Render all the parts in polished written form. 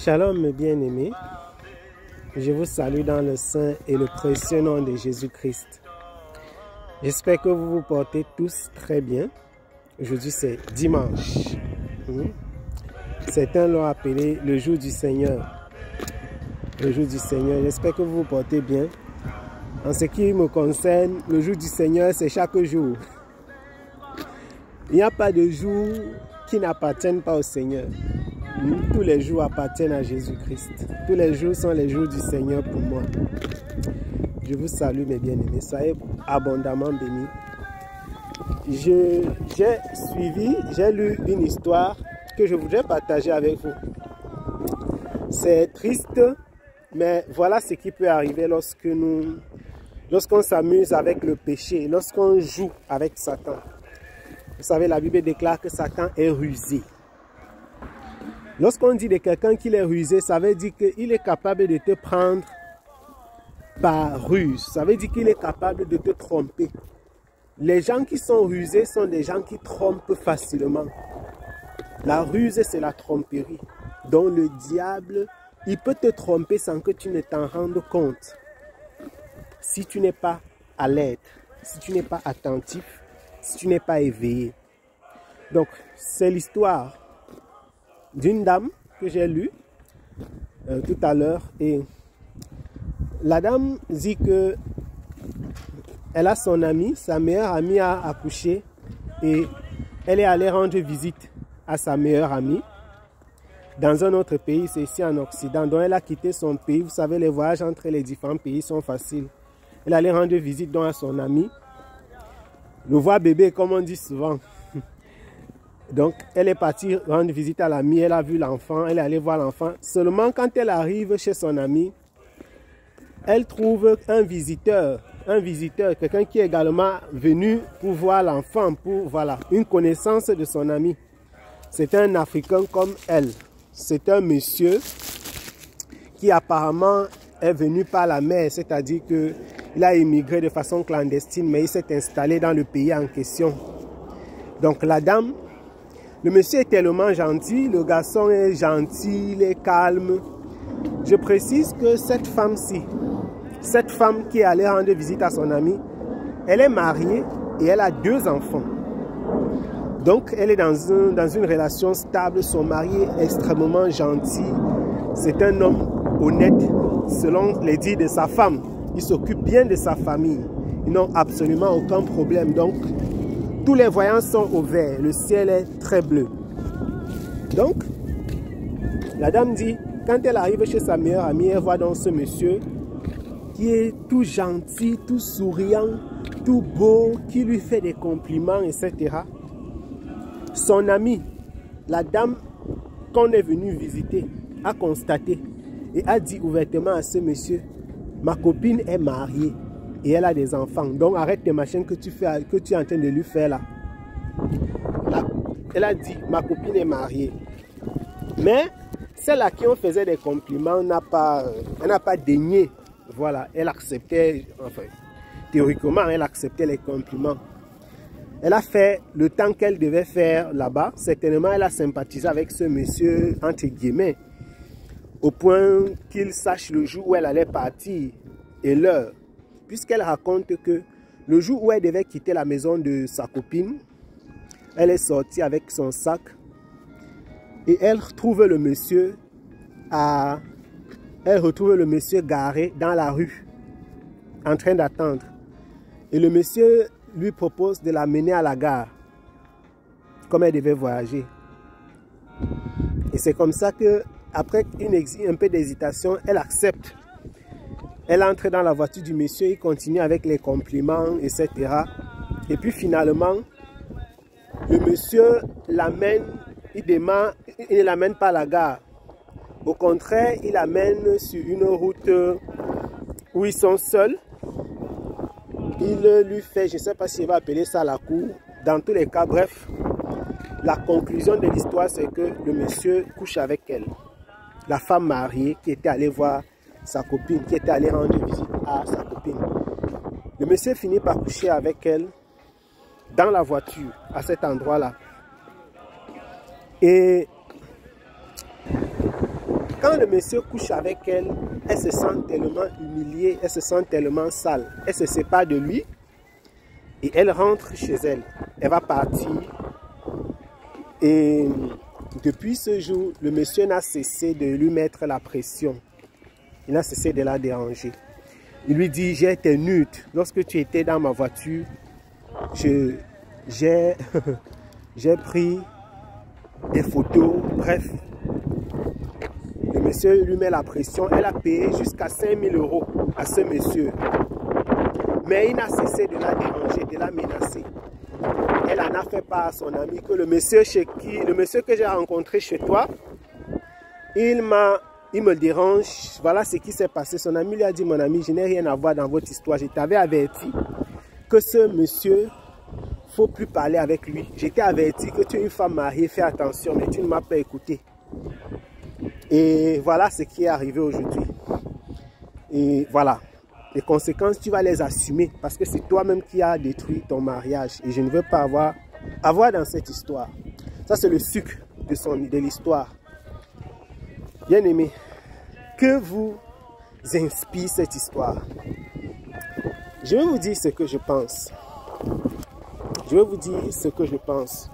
Shalom mes bien-aimés, je vous salue dans le saint et le précieux nom de Jésus-Christ. J'espère que vous vous portez tous très bien. Aujourd'hui c'est dimanche. Certains l'ont appelé le jour du Seigneur. Le jour du Seigneur, j'espère que vous vous portez bien. En ce qui me concerne, le jour du Seigneur c'est chaque jour. Il n'y a pas de jour qui n'appartiennent pas au Seigneur. Tous les jours appartiennent à Jésus-Christ. Tous les jours sont les jours du Seigneur pour moi. Je vous salue mes bien-aimés. Soyez abondamment bénis. J'ai lu une histoire que je voudrais partager avec vous. C'est triste, mais voilà ce qui peut arriver lorsqu'on s'amuse avec le péché, lorsqu'on joue avec Satan. Vous savez, la Bible déclare que Satan est rusé. Lorsqu'on dit de quelqu'un qu'il est rusé, ça veut dire qu'il est capable de te prendre par ruse. Ça veut dire qu'il est capable de te tromper. Les gens qui sont rusés sont des gens qui trompent facilement. La ruse, c'est la tromperie. Donc le diable, il peut te tromper sans que tu ne t'en rendes compte. Si tu n'es pas alerte, si tu n'es pas attentif, si tu n'es pas éveillé. Donc, c'est l'histoire d'une dame que j'ai lue tout à l'heure. Et la dame dit que elle a son amie, sa meilleure amie a accouché et elle est allée rendre visite à sa meilleure amie dans un autre pays, c'est ici en Occident. Donc elle a quitté son pays. Vous savez, les voyages entre les différents pays sont faciles. Elle allait rendre visite donc à son amie. Le voir bébé, comme on dit souvent. Donc, elle est partie rendre visite à l'amie, elle a vu l'enfant, elle est allée voir l'enfant. Seulement, quand elle arrive chez son amie, elle trouve un visiteur, quelqu'un qui est également venu pour voir l'enfant, pour, voilà, une connaissance de son amie. C'est un Africain comme elle. C'est un monsieur qui apparemment est venu par la mer, c'est-à-dire qu'il a immigré de façon clandestine, mais il s'est installé dans le pays en question. Donc, la dame... Le monsieur est tellement gentil, le garçon est gentil, il est calme. Je précise que cette femme-ci, cette femme qui est allée rendre visite à son ami, elle est mariée et elle a 2 enfants. Donc elle est dans une relation stable, son mari est extrêmement gentil. C'est un homme honnête selon les dires de sa femme. Il s'occupe bien de sa famille. Ils n'ont absolument aucun problème. Donc, tous les voyants sont au vert, le ciel est très bleu. Donc, la dame dit, quand elle arrive chez sa meilleure amie, elle voit donc ce monsieur qui est tout gentil, tout souriant, tout beau, qui lui fait des compliments, etc. Son amie, la dame qu'on est venu visiter, a constaté et a dit ouvertement à ce monsieur, ma copine est mariée. Et elle a des enfants. Donc arrête tes machins que tu es en train de lui faire là. Elle a dit, ma copine est mariée. Mais celle à qui on faisait des compliments n'a pas daigné. Voilà, elle acceptait, enfin, théoriquement, elle acceptait les compliments. Elle a fait le temps qu'elle devait faire là-bas. Certainement, elle a sympathisé avec ce monsieur, entre guillemets, au point qu'il sache le jour où elle allait partir et l'heure. Puisqu'elle raconte que le jour où elle devait quitter la maison de sa copine, elle est sortie avec son sac et elle retrouve le monsieur garé dans la rue, en train d'attendre. Et le monsieur lui propose de l'amener à la gare, comme elle devait voyager. Et c'est comme ça que, après un peu d'hésitation, elle accepte. Elle entre dans la voiture du monsieur, il continue avec les compliments, etc. Et puis finalement, le monsieur l'amène, il ne l'amène pas à la gare. Au contraire, il l'amène sur une route où ils sont seuls. Il lui fait, je ne sais pas s'il va appeler ça la cour. Dans tous les cas, bref, la conclusion de l'histoire, c'est que le monsieur couche avec elle. La femme mariée qui était allée voir sa copine, qui était allée rendre visite à sa copine. Le monsieur finit par coucher avec elle dans la voiture, à cet endroit-là. Et quand le monsieur couche avec elle, elle se sent tellement humiliée, elle se sent tellement sale. Elle se sépare de lui et elle rentre chez elle. Elle va partir. Et depuis ce jour, le monsieur n'a cessé de lui mettre la pression. Il n'a cessé de la déranger. Il lui dit, j'ai été nude. Lorsque tu étais dans ma voiture, j'ai pris des photos. Bref, le monsieur lui met la pression. Elle a payé jusqu'à 5 000 € à ce monsieur. Mais il n'a cessé de la déranger, de la menacer. Elle en a fait part à son ami que le monsieur que j'ai rencontré chez toi, il me dérange, voilà ce qui s'est passé. Son ami lui a dit, mon ami, je n'ai rien à voir dans votre histoire. Je t'avais averti que ce monsieur, il ne faut plus parler avec lui. Je t'ai averti que tu es une femme mariée, fais attention, mais tu ne m'as pas écouté. Et voilà ce qui est arrivé aujourd'hui. Et voilà, les conséquences, tu vas les assumer parce que c'est toi-même qui as détruit ton mariage. Et je ne veux pas avoir dans cette histoire. Ça, c'est le sucre de l'histoire. Bien aimé, que vous inspire cette histoire? Je vais vous dire ce que je pense. Je vais vous dire ce que je pense.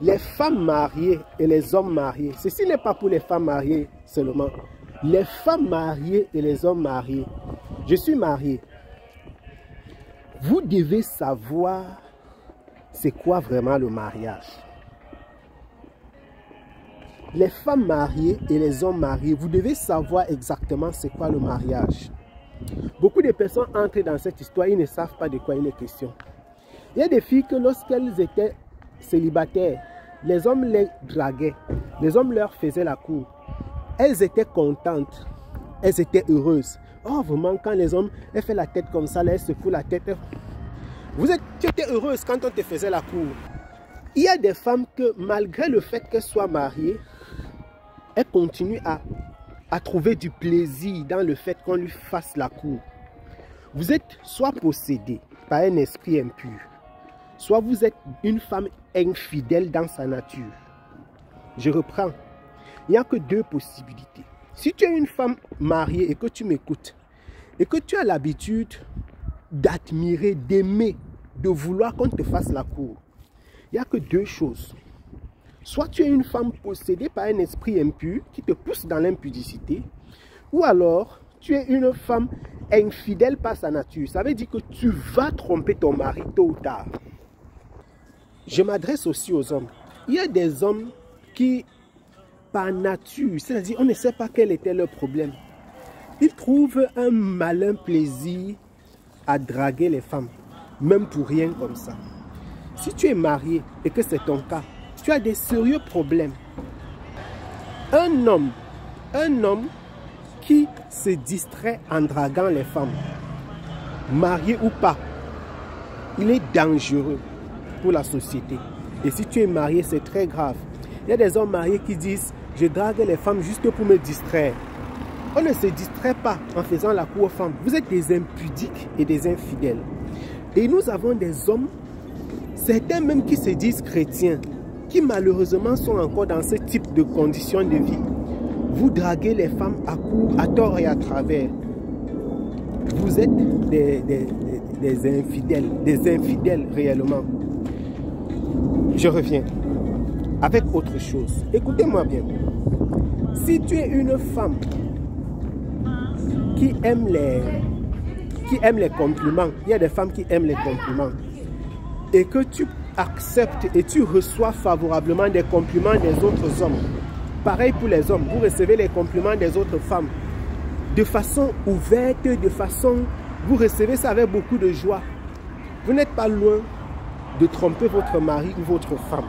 Les femmes mariées et les hommes mariés, ceci n'est pas pour les femmes mariées seulement. Les femmes mariées et les hommes mariés. Je suis marié. Vous devez savoir c'est quoi vraiment le mariage. Les femmes mariées et les hommes mariés, vous devez savoir exactement c'est quoi le mariage. Beaucoup de personnes entrent dans cette histoire, ils ne savent pas de quoi il est question. Il y a des filles que lorsqu'elles étaient célibataires, les hommes les draguaient, les hommes leur faisaient la cour. Elles étaient contentes, elles étaient heureuses. Oh vraiment, quand les hommes, elles font la tête comme ça, là, elles secouent la tête. Tu étais heureuse quand on te faisait la cour. Il y a des femmes que malgré le fait qu'elles soient mariées, elles continuent à trouver du plaisir dans le fait qu'on lui fasse la cour. Vous êtes soit possédé par un esprit impur, soit vous êtes une femme infidèle dans sa nature. Je reprends. Il n'y a que deux possibilités. Si tu es une femme mariée et que tu m'écoutes, et que tu as l'habitude d'admirer, d'aimer, de vouloir qu'on te fasse la cour, il n'y a que deux choses. Soit tu es une femme possédée par un esprit impur qui te pousse dans l'impudicité, ou alors tu es une femme infidèle par sa nature. Ça veut dire que tu vas tromper ton mari tôt ou tard. Je m'adresse aussi aux hommes. Il y a des hommes qui, par nature, c'est-à-dire on ne sait pas quel était leur problème. Ils trouvent un malin plaisir à draguer les femmes, même pour rien comme ça. Si tu es marié et que c'est ton cas, tu as des sérieux problèmes. Un homme qui se distrait en draguant les femmes, marié ou pas, il est dangereux pour la société. Et si tu es marié, c'est très grave. Il y a des hommes mariés qui disent, je drague les femmes juste pour me distraire. On ne se distrait pas en faisant la cour aux femmes. Vous êtes des impudiques et des infidèles. Et nous avons des hommes, certains même qui se disent chrétiens, qui malheureusement sont encore dans ce type de conditions de vie. Vous draguez les femmes à court, à tort et à travers. Vous êtes des infidèles réellement. Je reviens avec autre chose. Écoutez-moi bien. Si tu es une femme qui aime les compliments, il y a des femmes qui aiment les compliments, et que tu acceptes et tu reçois favorablement des compliments des autres hommes. Pareil pour les hommes, vous recevez les compliments des autres femmes de façon ouverte, vous recevez ça avec beaucoup de joie. Vous n'êtes pas loin de tromper votre mari ou votre femme.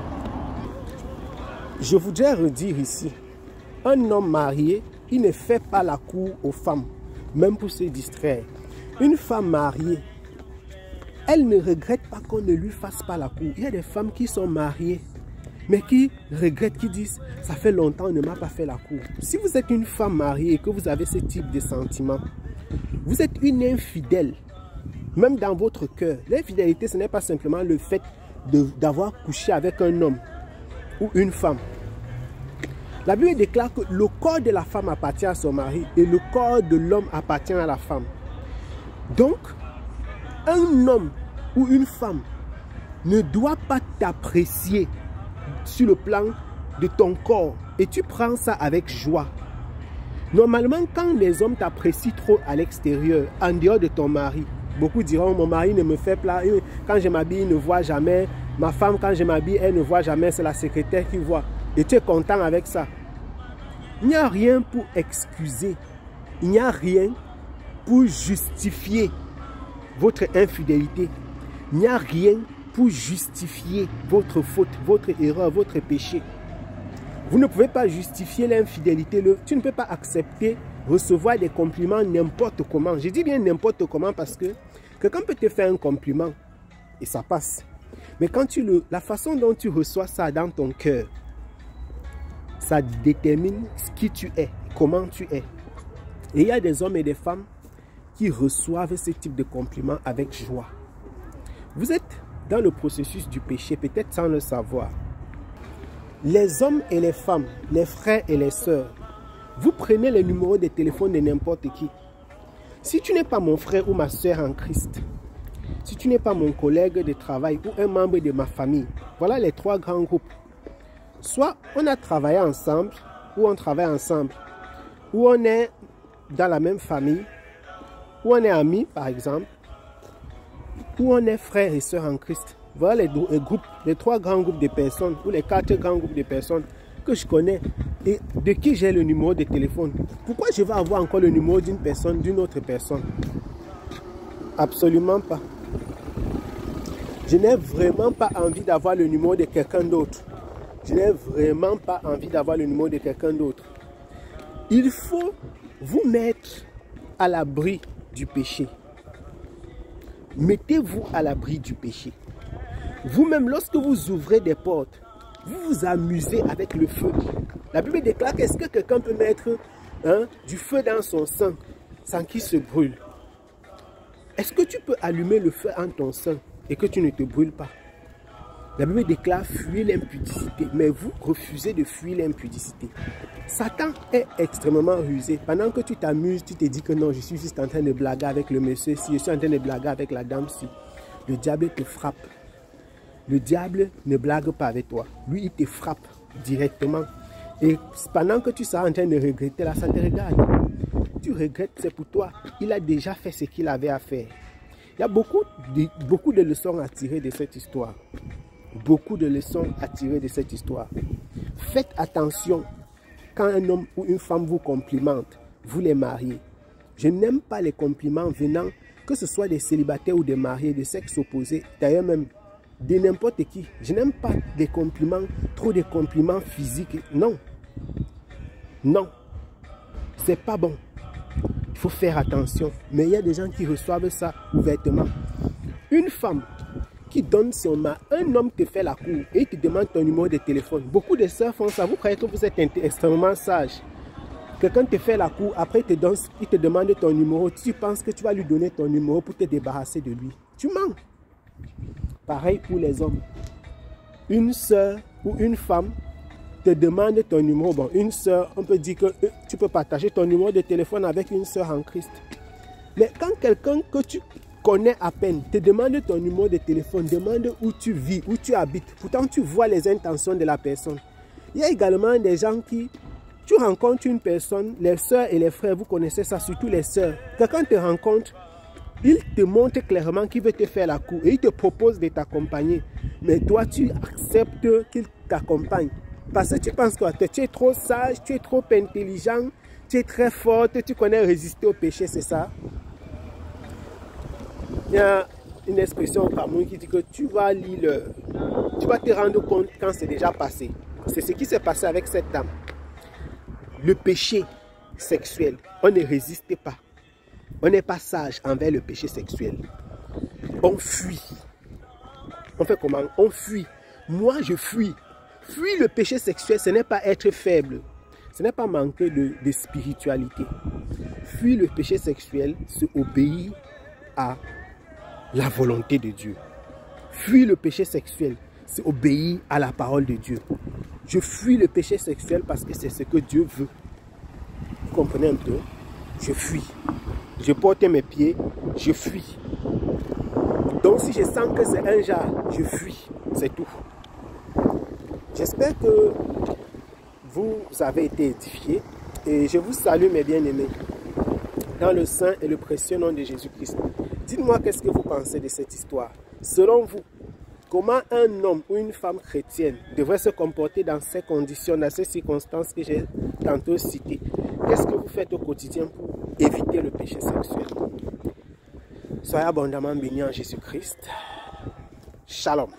Je voudrais redire ici, un homme marié, il ne fait pas la cour aux femmes, même pour se distraire. Une femme mariée, elle ne regrette pas qu'on ne lui fasse pas la cour. Il y a des femmes qui sont mariées, mais qui regrettent, qui disent, ça fait longtemps, on ne m'a pas fait la cour. Si vous êtes une femme mariée et que vous avez ce type de sentiment, vous êtes une infidèle, même dans votre cœur. L'infidélité, ce n'est pas simplement le fait d'avoir couché avec un homme ou une femme. La Bible déclare que le corps de la femme appartient à son mari et le corps de l'homme appartient à la femme. Donc, un homme ou une femme ne doit pas t'apprécier sur le plan de ton corps et tu prends ça avec joie. Normalement, quand les hommes t'apprécient trop à l'extérieur, en dehors de ton mari, beaucoup diront, mon mari ne me fait pas, quand je m'habille, il ne voit jamais. Ma femme, quand je m'habille, elle ne voit jamais, c'est la secrétaire qui voit. Et tu es content avec ça. Il n'y a rien pour excuser. Il n'y a rien pour justifier votre infidélité. Il n'y a rien pour justifier votre faute, votre erreur, votre péché. Vous ne pouvez pas justifier l'infidélité. Tu ne peux pas accepter recevoir des compliments n'importe comment. Je dis bien n'importe comment parce que quelqu'un peut te faire un compliment et ça passe. Mais quand la façon dont tu reçois ça dans ton cœur, ça détermine qui tu es, comment tu es. Et il y a des hommes et des femmes qui reçoivent ce type de compliments avec joie. Vous êtes dans le processus du péché, peut-être sans le savoir. Les hommes et les femmes, les frères et les sœurs, vous prenez le numéro de téléphone de n'importe qui. Si tu n'es pas mon frère ou ma sœur en Christ, si tu n'es pas mon collègue de travail ou un membre de ma famille, voilà les trois grands groupes. Soit on a travaillé ensemble, ou on travaille ensemble, ou on est dans la même famille, ou on est amis par exemple, ou on est frères et sœurs en Christ. Voilà les trois grands groupes de personnes, ou les quatre grands groupes de personnes que je connais et de qui j'ai le numéro de téléphone. Pourquoi je vais avoir encore le numéro d'une personne, d'une autre personne? Absolument pas. Je n'ai vraiment pas envie d'avoir le numéro de quelqu'un d'autre. Je n'ai vraiment pas envie d'avoir le numéro de quelqu'un d'autre. Il faut vous mettre à l'abri du péché. Mettez-vous à l'abri du péché. Vous-même, lorsque vous ouvrez des portes, vous vous amusez avec le feu. La Bible déclare qu'est-ce que quelqu'un peut mettre du feu dans son sang sans qu'il se brûle. Est-ce que tu peux allumer le feu en ton sang et que tu ne te brûles pas? La Bible déclare fuir l'impudicité, mais vous refusez de fuir l'impudicité. Satan est extrêmement rusé. Pendant que tu t'amuses, tu te dis que non, je suis juste en train de blaguer avec le monsieur ci, je suis en train de blaguer avec la dame ci. Le diable te frappe. Le diable ne blague pas avec toi. Lui, il te frappe directement. Et pendant que tu seras en train de regretter, là, ça te regarde. Tu regrettes, c'est pour toi. Il a déjà fait ce qu'il avait à faire. Il y a beaucoup de leçons à tirer de cette histoire. Beaucoup de leçons à tirer de cette histoire. Faites attention quand un homme ou une femme vous complimente, vous les mariez. Je n'aime pas les compliments venant, que ce soit des célibataires ou des mariés, de sexe opposé, d'ailleurs même de n'importe qui. Je n'aime pas des compliments, trop de compliments physiques. Non. Non. C'est pas bon. Il faut faire attention. Mais il y a des gens qui reçoivent ça ouvertement. Une femme qui donne son mari, un homme te fait la cour et il te demande ton numéro de téléphone. Beaucoup de sœurs font ça. Vous croyez que vous êtes extrêmement sage. Quelqu'un te fait la cour, après il te demande ton numéro. Tu penses que tu vas lui donner ton numéro pour te débarrasser de lui. Tu mens. Pareil pour les hommes. Une sœur ou une femme te demande ton numéro. Bon, une sœur, on peut dire que tu peux partager ton numéro de téléphone avec une sœur en Christ. Mais quand quelqu'un que tu connais à peine te demande ton numéro de téléphone, demande où tu vis, où tu habites, pourtant tu vois les intentions de la personne. Il y a également des gens qui, tu rencontres une personne, les sœurs et les frères, vous connaissez ça, surtout les sœurs. Quelqu'un te rencontre, il te montre clairement qu'il veut te faire la cour et il te propose de t'accompagner. Mais toi, tu acceptes qu'il t'accompagne. Parce que tu penses que tu es trop sage, tu es trop intelligent, tu es très forte, tu connais résister au péché, c'est ça? Il y a une expression par moi qui dit que tu vas lire, tu vas te rendre compte quand c'est déjà passé. C'est ce qui s'est passé avec cette dame. Le péché sexuel, on ne résiste pas. On n'est pas sage envers le péché sexuel. On fuit. On fait comment? On fuit. Moi, je fuis. Fuir le péché sexuel, ce n'est pas être faible. Ce n'est pas manquer de spiritualité. Fuir le péché sexuel, c'est obéir à la volonté de Dieu. Fuir le péché sexuel, c'est obéir à la parole de Dieu. Je fuis le péché sexuel parce que c'est ce que Dieu veut. Vous comprenez un peu? Je fuis. Je porte mes pieds, je fuis. Donc si je sens que c'est un jar, je fuis. C'est tout. J'espère que vous avez été édifiés et je vous salue mes bien-aimés dans le saint et le précieux nom de Jésus-Christ. Dites-moi qu'est-ce que vous pensez de cette histoire. Selon vous, comment un homme ou une femme chrétienne devrait se comporter dans ces conditions, dans ces circonstances que j'ai tantôt citées? Qu'est-ce que vous faites au quotidien pour éviter le péché sexuel? Soyez abondamment bénis en Jésus-Christ. Shalom.